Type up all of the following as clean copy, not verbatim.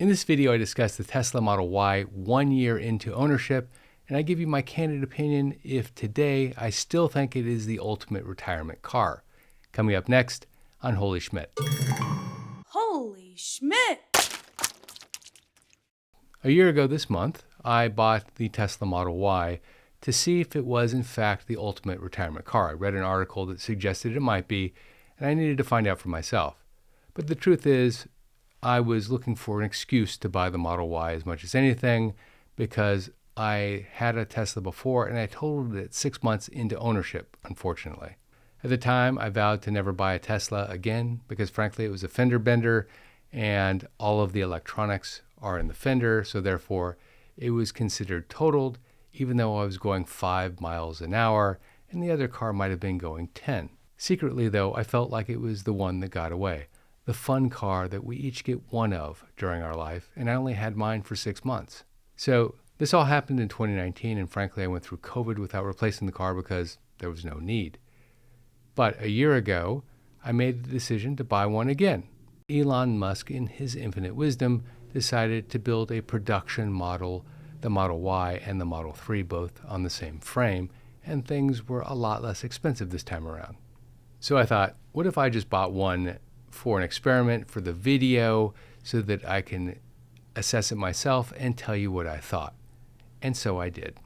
In this video, I discuss the Tesla Model Y 1 year into ownership, and I give you my candid opinion if today I still think it is the ultimate retirement car. Coming up next on Holy Schmidt. Holy Schmidt! A year ago this month, I bought the Tesla Model Y to see if it was in fact the ultimate retirement car. I read an article that suggested it might be, and I needed to find out for myself. But the truth is, I was looking for an excuse to buy the Model Y as much as anything because I had a Tesla before and I totaled it 6 months into ownership, unfortunately. At the time, I vowed to never buy a Tesla again because frankly, it was a fender bender and all of the electronics are in the fender, so therefore it was considered totaled even though I was going 5 miles an hour and the other car might have been going 10. Secretly though, I felt like it was the one that got away. The fun car that we each get one of during our life, and I only had mine for 6 months. So this all happened in 2019, and frankly, I went through COVID without replacing the car because there was no need. But a year ago, I made the decision to buy one again. Elon Musk, in his infinite wisdom, decided to build a production model, the Model Y and the Model 3, both on the same frame, and things were a lot less expensive this time around. So I thought, what if I just bought one for an experiment for the video so that I can assess it myself and tell you what I thought. And so I did.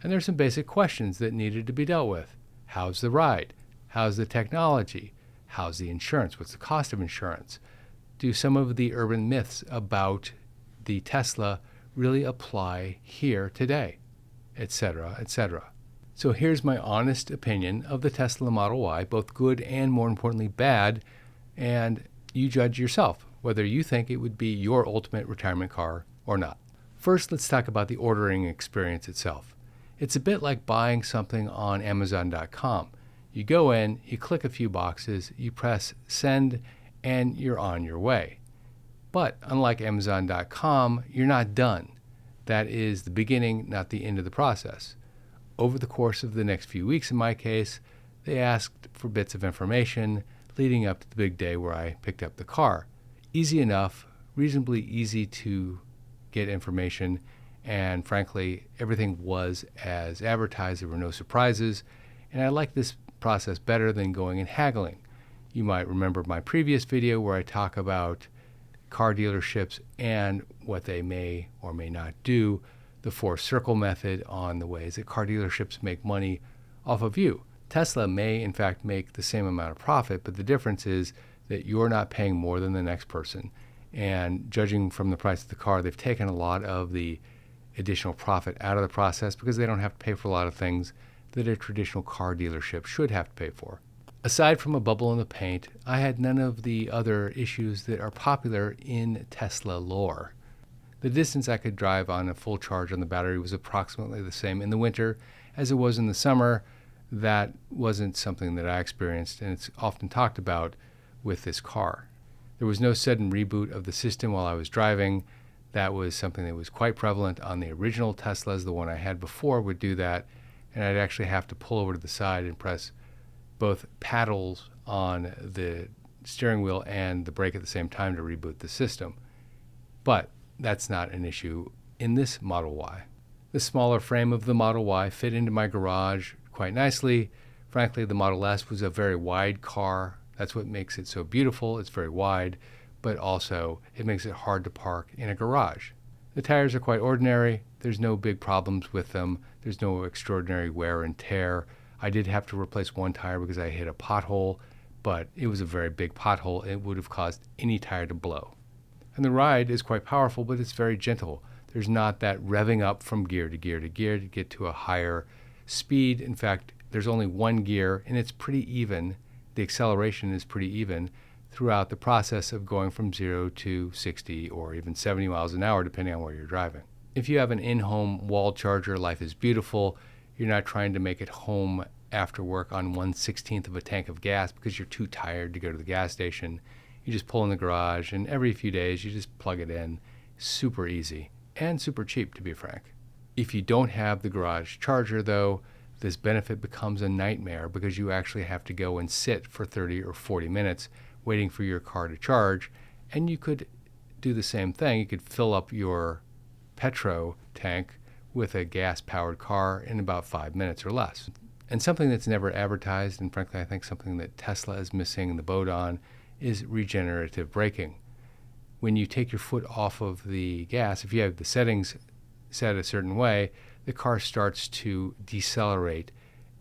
And there's some basic questions that needed to be dealt with. How's the ride? How's the technology? How's the insurance? What's the cost of insurance? Do some of the urban myths about the Tesla really apply here today? Etc., etc. So here's my honest opinion of the Tesla Model Y, both good and more importantly bad, and you judge yourself whether you think it would be your ultimate retirement car or not. First, let's talk about the ordering experience itself. It's a bit like buying something on Amazon.com. You go in, you click a few boxes, you press send, and you're on your way. But unlike Amazon.com, you're not done. That is the beginning, not the end of the process. Over the course of the next few weeks, in my case, they asked for bits of information leading up to the big day where I picked up the car. Easy enough, reasonably easy to get information, and frankly, everything was as advertised. There were no surprises, and I like this process better than going and haggling. You might remember my previous video where I talk about car dealerships and what they may or may not do, the four-circle method on the ways that car dealerships make money off of you. Tesla may, in fact, make the same amount of profit, but the difference is that you're not paying more than the next person. And judging from the price of the car, they've taken a lot of the additional profit out of the process because they don't have to pay for a lot of things that a traditional car dealership should have to pay for. Aside from a bubble in the paint, I had none of the other issues that are popular in Tesla lore. The distance I could drive on a full charge on the battery was approximately the same in the winter as it was in the summer. That wasn't something that I experienced, and it's often talked about with this car. There was no sudden reboot of the system while I was driving. That was something that was quite prevalent on the original Teslas. The one I had before would do that, and I'd actually have to pull over to the side and press both paddles on the steering wheel and the brake at the same time to reboot the system. But that's not an issue in this Model Y. The smaller frame of the Model Y fit into my garage quite nicely. Frankly, the Model S was a very wide car. That's what makes it so beautiful. It's very wide, but also it makes it hard to park in a garage. The tires are quite ordinary. There's no big problems with them. There's no extraordinary wear and tear. I did have to replace one tire because I hit a pothole, but it was a very big pothole. It would have caused any tire to blow. And the ride is quite powerful, but it's very gentle. There's not that revving up from gear to gear to gear to get to a higher speed. In fact, there's only one gear, and it's pretty even. The acceleration is pretty even throughout the process of going from 0 to 60 or even 70 miles an hour, depending on where you're driving. If you have an in-home wall charger, life is beautiful. You're not trying to make it home after work on 1/16 of a tank of gas because you're too tired to go to the gas station. You just pull in the garage, and every few days you just plug it in. Super easy and super cheap, to be frank. If you don't have the garage charger, though, this benefit becomes a nightmare because you actually have to go and sit for 30 or 40 minutes waiting for your car to charge, and you could do the same thing. You could fill up your petro tank with a gas-powered car in about 5 minutes or less. And something that's never advertised, and frankly I think something that Tesla is missing the boat on, is regenerative braking. When you take your foot off of the gas, if you have the settings set a certain way, the car starts to decelerate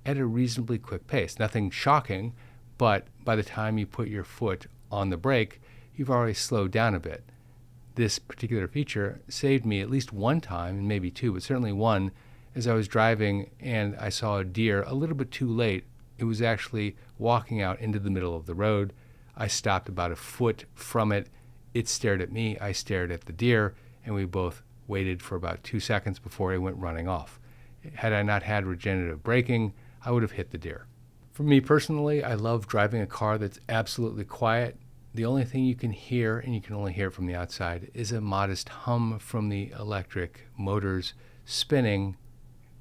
at a reasonably quick pace. Nothing shocking, but by the time you put your foot on the brake, you've already slowed down a bit. This particular feature saved me at least one time, and maybe two, but certainly one, as I was driving and I saw a deer a little bit too late. It was actually walking out into the middle of the road. I stopped about a foot from it. It stared at me, I stared at the deer, and we both waited for about 2 seconds before it went running off. Had I not had regenerative braking, I would have hit the deer. For me personally, I love driving a car that's absolutely quiet. The only thing you can hear, and you can only hear it from the outside, is a modest hum from the electric motors spinning.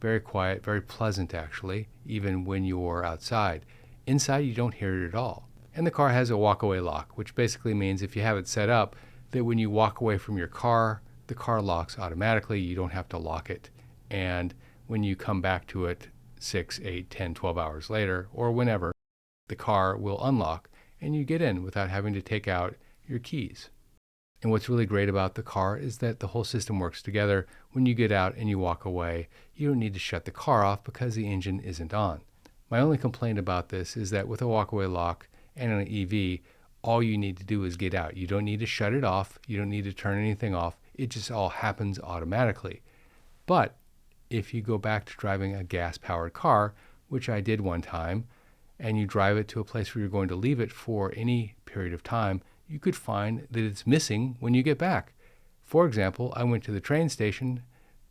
Very quiet, very pleasant actually, even when you're outside. Inside, you don't hear it at all. And the car has a walk-away lock, which basically means if you have it set up that when you walk away from your car, the car locks automatically. You don't have to lock it. And when you come back to it 6, 8, 10, 12 hours later, or whenever, the car will unlock and you get in without having to take out your keys. And what's really great about the car is that the whole system works together. When you get out and you walk away, you don't need to shut the car off because the engine isn't on. My only complaint about this is that with a walkaway lock and an EV, all you need to do is get out. You don't need to shut it off. You don't need to turn anything off. It just all happens automatically. But if you go back to driving a gas-powered car, which I did one time, and you drive it to a place where you're going to leave it for any period of time, you could find that it's missing when you get back. For example, I went to the train station,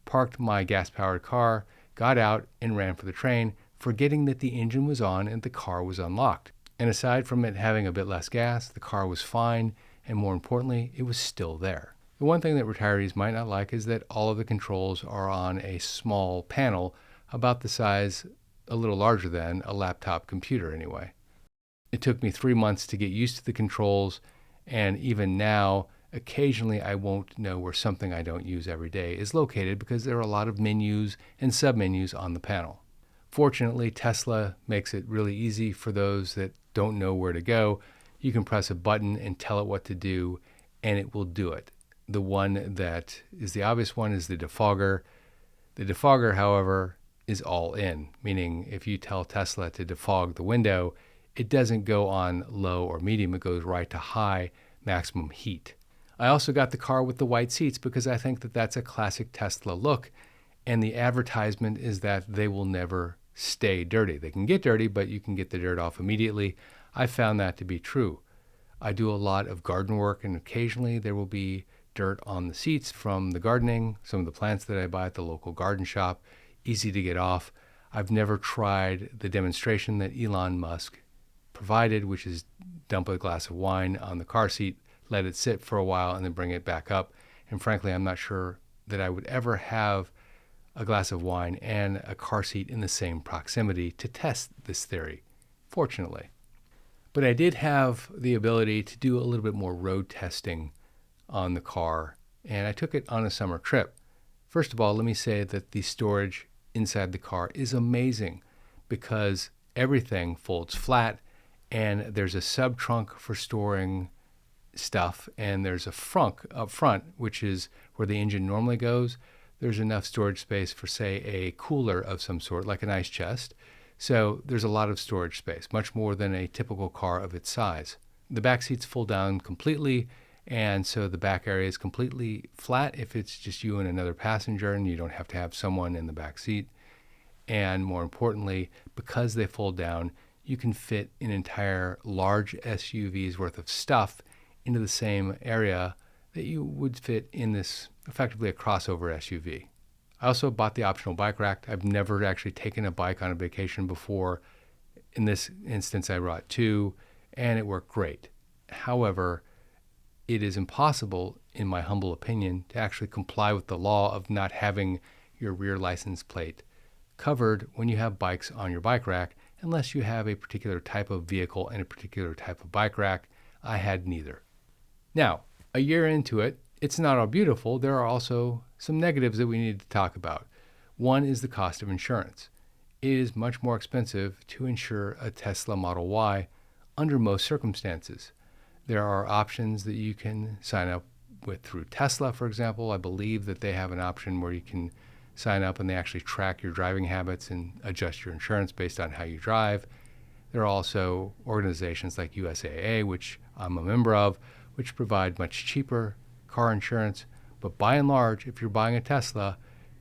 parked my gas-powered car, got out, and ran for the train, forgetting that the engine was on and the car was unlocked. And aside from it having a bit less gas, the car was fine, and more importantly, it was still there. The one thing that retirees might not like is that all of the controls are on a small panel, about the size, a little larger than, a laptop computer anyway. It took me 3 months to get used to the controls, and even now, occasionally I won't know where something I don't use every day is located because there are a lot of menus and submenus on the panel. Fortunately, Tesla makes it really easy for those that don't know where to go. You can press a button and tell it what to do, and it will do it. The one that is the obvious one is the defogger. The defogger, however, is all in, meaning if you tell Tesla to defog the window, it doesn't go on low or medium, it goes right to high, maximum heat. I also got the car with the white seats because I think that that's a classic Tesla look, and the advertisement is that they will never stay dirty. They can get dirty, but you can get the dirt off immediately. I found that to be true. I do a lot of garden work, and occasionally there will be dirt on the seats from the gardening, some of the plants that I buy at the local garden shop, easy to get off. I've never tried the demonstration that Elon Musk provided, which is dump a glass of wine on the car seat, let it sit for a while, and then bring it back up. And frankly, I'm not sure that I would ever have a glass of wine and a car seat in the same proximity to test this theory, fortunately. But I did have the ability to do a little bit more road testing on the car, and I took it on a summer trip. First of all, let me say that the storage inside the car is amazing because everything folds flat, and there's a sub-trunk for storing stuff, and there's a frunk up front, which is where the engine normally goes. There's enough storage space for, say, a cooler of some sort, like an ice chest. So there's a lot of storage space, much more than a typical car of its size. The back seats fold down completely, and so the back area is completely flat if it's just you and another passenger, and you don't have to have someone in the back seat. And more importantly, because they fold down, you can fit an entire large SUV's worth of stuff into the same area that you would fit in this, effectively a crossover SUV. I also bought the optional bike rack. I've never actually taken a bike on a vacation before. In this instance, I brought two, and it worked great. However, it is impossible, in my humble opinion, to actually comply with the law of not having your rear license plate covered when you have bikes on your bike rack, unless you have a particular type of vehicle and a particular type of bike rack. I had neither. Now, a year into it, It's not all beautiful. There are also some negatives that we need to talk about. One is the cost of insurance. It is much more expensive to insure a Tesla Model Y under most circumstances. There are options that you can sign up with through Tesla, for example. I believe that they have an option where you can sign up and they actually track your driving habits and adjust your insurance based on how you drive. There are also organizations like USAA, which I'm a member of, which provide much cheaper car insurance. But by and large, if you're buying a Tesla,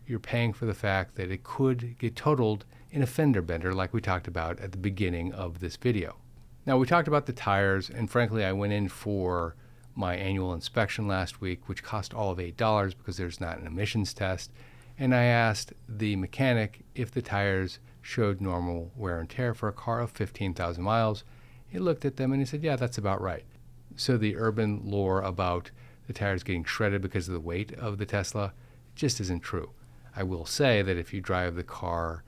you're paying for the fact that it could get totaled in a fender bender like we talked about at the beginning of this video. Now, we talked about the tires, and frankly, I went in for my annual inspection last week, which cost all of $8 because there's not an emissions test. And I asked the mechanic if the tires showed normal wear and tear for a car of 15,000 miles. He looked at them and he said, yeah, that's about right. So the urban lore about the tires getting shredded because of the weight of the Tesla just isn't true. I will say that if you drive the car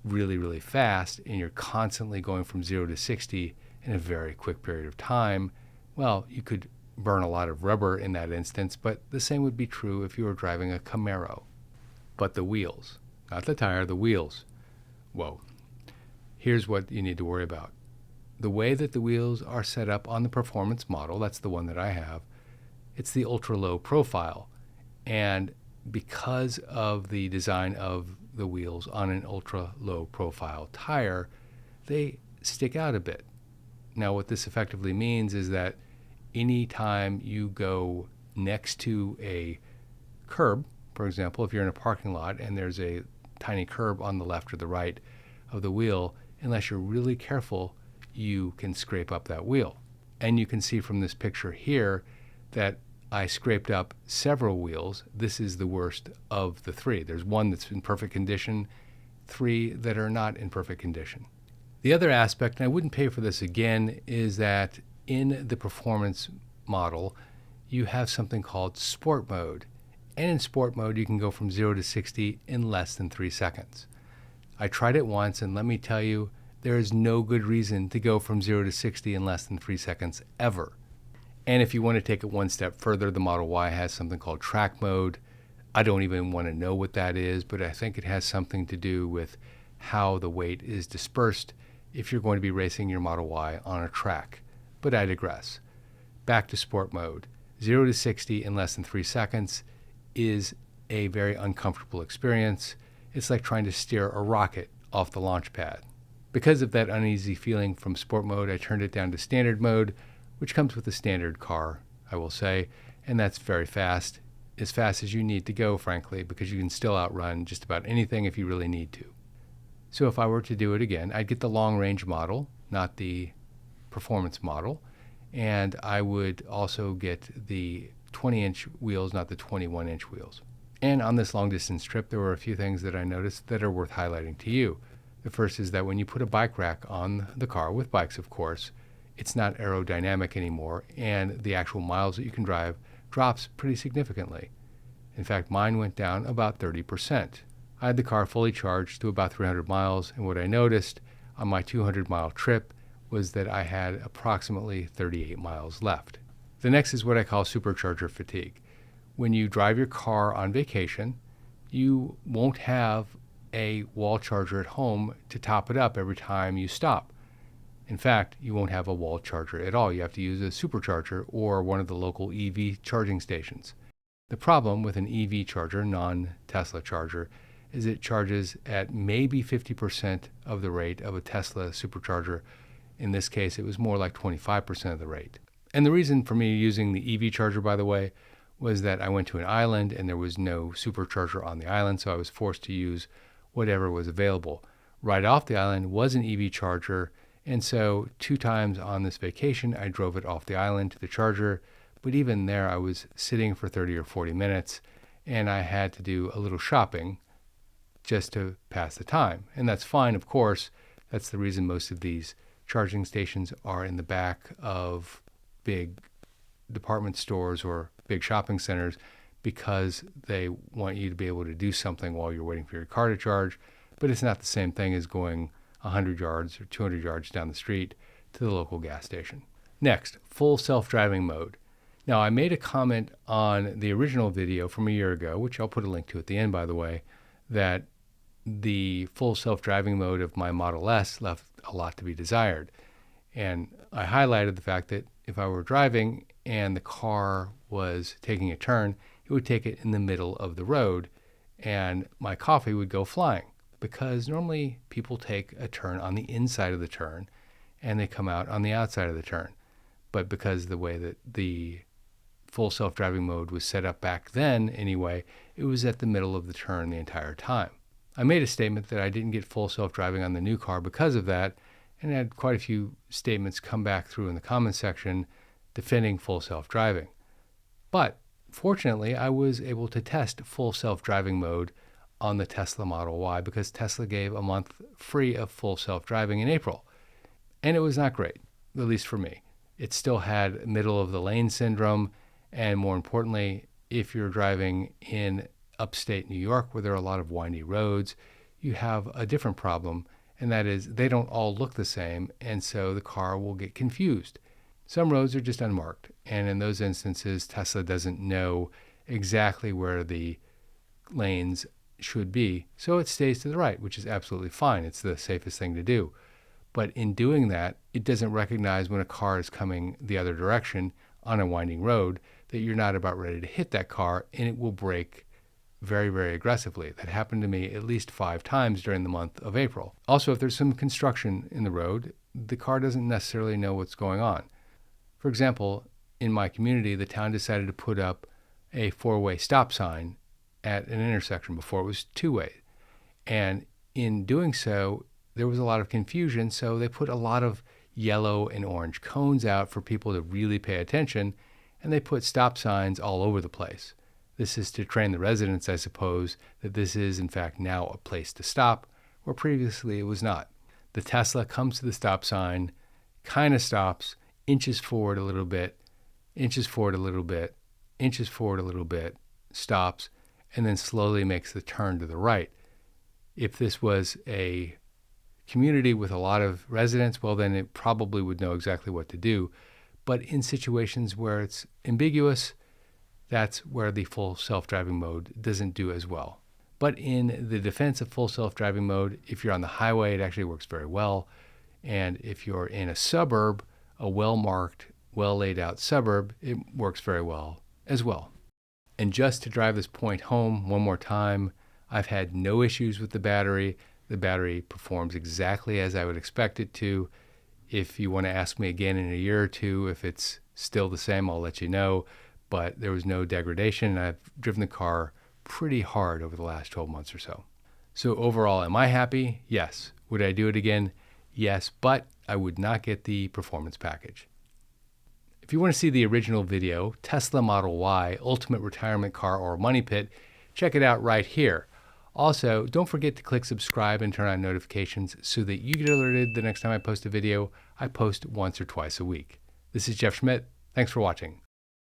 really, really fast and you're constantly going from 0 to 60 in a very quick period of time, well, you could burn a lot of rubber in that instance, but the same would be true if you were driving a Camaro. But the wheels, not the tire, the wheels. Whoa. Here's what you need to worry about. The way that the wheels are set up on the performance model, that's the one that I have, it's the ultra low profile. And because of the design of the wheels on an ultra low profile tire, they stick out a bit. Now, what this effectively means is that anytime you go next to a curb, for example, if you're in a parking lot and there's a tiny curb on the left or the right of the wheel, unless you're really careful, you can scrape up that wheel. And you can see from this picture here that I scraped up several wheels. This is the worst of the three. There's one that's in perfect condition, three that are not in perfect condition. The other aspect, and I wouldn't pay for this again, is that in the performance model, you have something called sport mode. And in sport mode, you can go from 0 to 60 in less than 3 seconds. I tried it once, and let me tell you, there is no good reason to go from 0 to 60 in less than 3 seconds ever. And if you want to take it one step further, the Model Y has something called track mode. I don't even want to know what that is, but I think it has something to do with how the weight is dispersed if you're going to be racing your Model Y on a track. But I digress. Back to sport mode. 0 to 60 in less than 3 seconds is a very uncomfortable experience. It's like trying to steer a rocket off the launch pad. Because of that uneasy feeling from sport mode, I turned it down to standard mode, which comes with a standard car, I will say, and that's very fast as you need to go, frankly, because you can still outrun just about anything if you really need to. So if I were to do it again, I'd get the long-range model, not the performance model, and I would also get the 20-inch wheels, not the 21-inch wheels. And on this long-distance trip, there were a few things that I noticed that are worth highlighting to you. The first is that when you put a bike rack on the car, with bikes of course, it's not aerodynamic anymore, and the actual miles that you can drive drops pretty significantly. In fact, mine went down about 30%. I had the car fully charged to about 300 miles, and what I noticed on my 200-mile trip was that I had approximately 38 miles left. The next is what I call supercharger fatigue. When you drive your car on vacation, you won't have a wall charger at home to top it up every time you stop. In fact, you won't have a wall charger at all. You have to use a supercharger or one of the local EV charging stations. The problem with an EV charger, non-Tesla charger, is it charges at maybe 50% of the rate of a Tesla supercharger. In this case, it was more like 25% of the rate. And the reason for me using the EV charger, by the way, was that I went to an island and there was no supercharger on the island, so I was forced to use whatever was available. Right off the island was an EV charger, and so 2 times on this vacation, I drove it off the island to the charger, but even there I was sitting for 30 or 40 minutes, and I had to do a little shopping just to pass the time. And that's fine, of course. That's the reason most of these charging stations are in the back of big department stores or big shopping centers, because they want you to be able to do something while you're waiting for your car to charge. But it's not the same thing as going 100 yards or 200 yards down the street to the local gas station. Next, full self-driving mode. Now, I made a comment on the original video from a year ago, which I'll put a link to at the end, by the way, that the full self-driving mode of my Model S left a lot to be desired. And I highlighted the fact that if I were driving and the car was taking a turn, it would take it in the middle of the road and my coffee would go flying, because normally people take a turn on the inside of the turn and they come out on the outside of the turn. But because the way that the full self-driving mode was set up back then anyway, it was at the middle of the turn the entire time. I made a statement that I didn't get full self-driving on the new car because of that, and had quite a few statements come back through in the comments section defending full self-driving. But fortunately, I was able to test full self-driving mode on the Tesla Model Y because Tesla gave a month free of full self-driving in April. And it was not great, at least for me. It still had middle of the lane syndrome, and more importantly, if you're driving in upstate New York where there are a lot of windy roads, you have a different problem, and that is they don't all look the same, and so the car will get confused. Some roads are just unmarked, and in those instances, Tesla doesn't know exactly where the lanes should be, so it stays to the right, which is absolutely fine. It's the safest thing to do. But in doing that, it doesn't recognize when a car is coming the other direction on a winding road that you're not about ready to hit that car, and it will brake very, very aggressively. That happened to me at least 5 times during the month of April. Also, if there's some construction in the road, the car doesn't necessarily know what's going on. For example, in my community, the town decided to put up a 4-way stop sign at an intersection before it was 2-way. And in doing so, there was a lot of confusion, so they put a lot of yellow and orange cones out for people to really pay attention, and they put stop signs all over the place. This is to train the residents, I suppose, that this is in fact now a place to stop, where previously it was not. The Tesla comes to the stop sign, kind of stops, inches forward a little bit, inches forward a little bit, inches forward a little bit, stops, and then slowly makes the turn to the right. If this was a community with a lot of residents, well, then it probably would know exactly what to do. But in situations where it's ambiguous, that's where the full self-driving mode doesn't do as well. But in the defense of full self-driving mode, if you're on the highway, it actually works very well. And if you're in a suburb, a well-marked, well-laid-out suburb, it works very well as well. And just to drive this point home one more time, I've had no issues with the battery. The battery performs exactly as I would expect it to. If you want to ask me again in a year or two if it's still the same, I'll let you know. But there was no degradation, and I've driven the car pretty hard over the last 12 months or so. So overall, am I happy? Yes. Would I do it again? Yes, but I would not get the performance package. If you want to see the original video, Tesla Model Y, Ultimate Retirement Car or Money Pit, check it out right here. Also, don't forget to click subscribe and turn on notifications so that you get alerted the next time I post a video. I post once or twice a week. This is Jeff Schmidt. Thanks for watching.